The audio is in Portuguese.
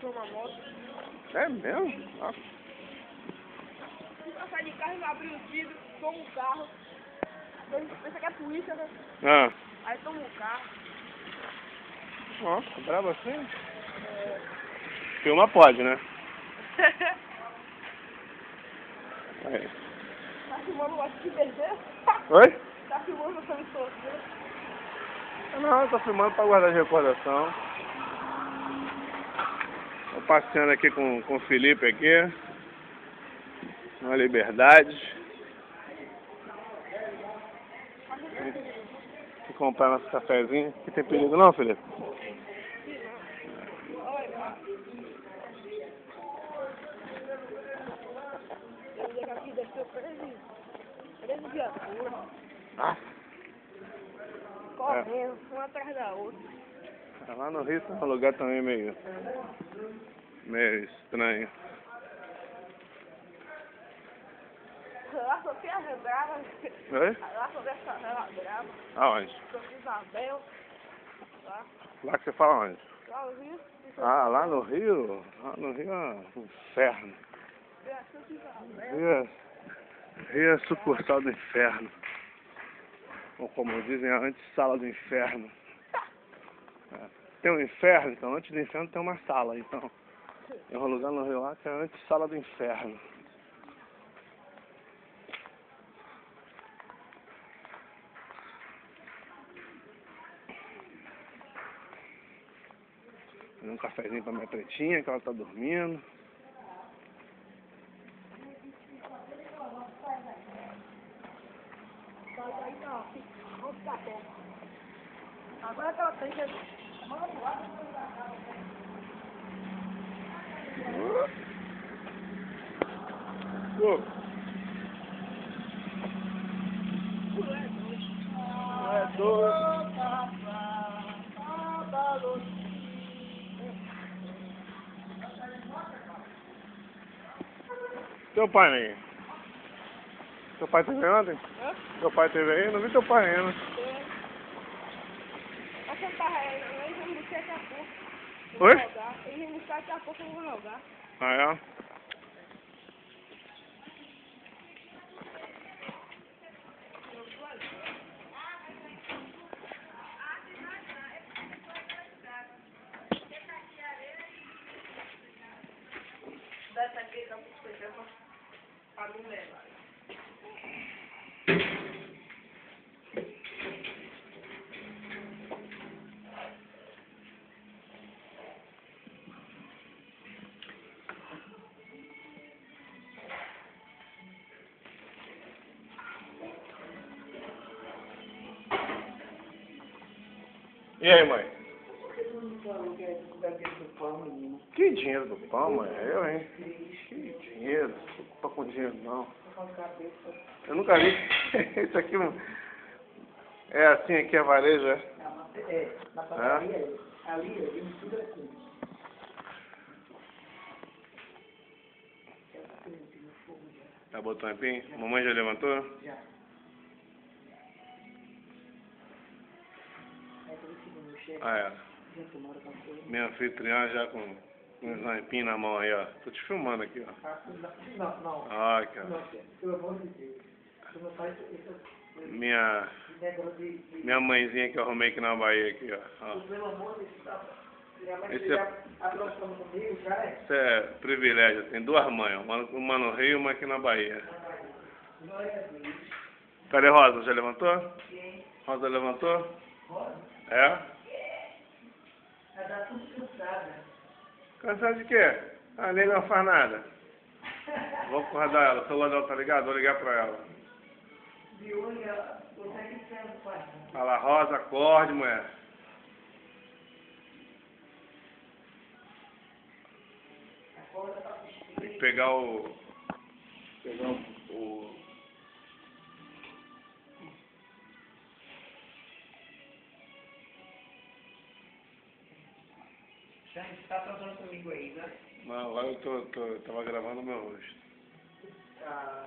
bateu uma moto. É mesmo? Nossa. Fui passar de carro e não abriu o vidro, tomo o carro. Pensa que é polícia, né? Ah. Aí tomo o carro. Nossa, brabo assim? Filma pode, né? Aí. Tá filmando o aqui descer? Oi? Tá filmando o seu solteiro? Não, eu tô filmando pra guardar de recordação. Tô passeando aqui com o Felipe aqui. Na Liberdade. Vou comprar nosso cafezinho. Aqui tem perigo não, Felipe? Aqui desceu 13 viaturas. Ah. Correndo, uma atrás da outra. Lá no Rio é um lugar também meio estranho. Lá só tem as bravas. Oi? Lá só tem essa brava. Aonde? Sou Isabel. Lá. Lá que você fala onde? Lá no Rio. Ah, lá no Rio? Lá no Rio é um inferno. Rio é sucursal do inferno. Ou como dizem, a antessala do inferno. É. Tem um inferno, então antes do inferno tem uma sala. Então, tem um lugar no Rio lá que é a antessala do inferno. Um cafezinho pra minha pretinha, que ela tá dormindo. Agora que ela tem que... É doido. Teu pai aí? Teu pai teve ontem? Hã? Teu pai teve aí? Não vi teu pai ainda. Mas você tá aí, ele vai me buscar daqui a pouco. Oi? Ele vai me buscar daqui a pouco, eu vou jogar. Ah, é? Dessa aqui, dá pra você pra não levar. E aí, mãe? Que dinheiro do pão, mãe? Eu, hein? Que dinheiro? Não tô com dinheiro, não. Eu nunca vi. Isso aqui é assim aqui, é varejo, é? É, na padaria, ali, ele tudo assim. Já botou um empim? Mamãe já levantou? Já. Aí por isso meu chefe, Ah, é. já tomaram café. Minha anfitriã já com uns empim na mão aí, ó. Tô te filmando aqui, ó. Não. Ah, cara. Não, pelo amor de Deus. Tu não faz isso. Minha mãezinha que eu arrumei aqui na Bahia, aqui, ó. Pelo amor de Deus. Minha mãe Esse já aproximou comigo, já é. Isso é privilégio. Tem duas mães, uma no Rio e uma aqui na Bahia. Glória a Deus. Cadê Rosa? Já levantou? Sim. Rosa levantou? Rosa? É? Ela tá tudo cansada. Cansada de quê? A nega não faz nada. Vou acordar ela, o celular dela tá ligado? Vou ligar pra ela. De hoje ela consegue ser no pai. Fala, Rosa, acorde, mulher. Tem que pegar o... Já está falando comigo aí, né? Não, agora eu tava gravando o meu rosto. Ah.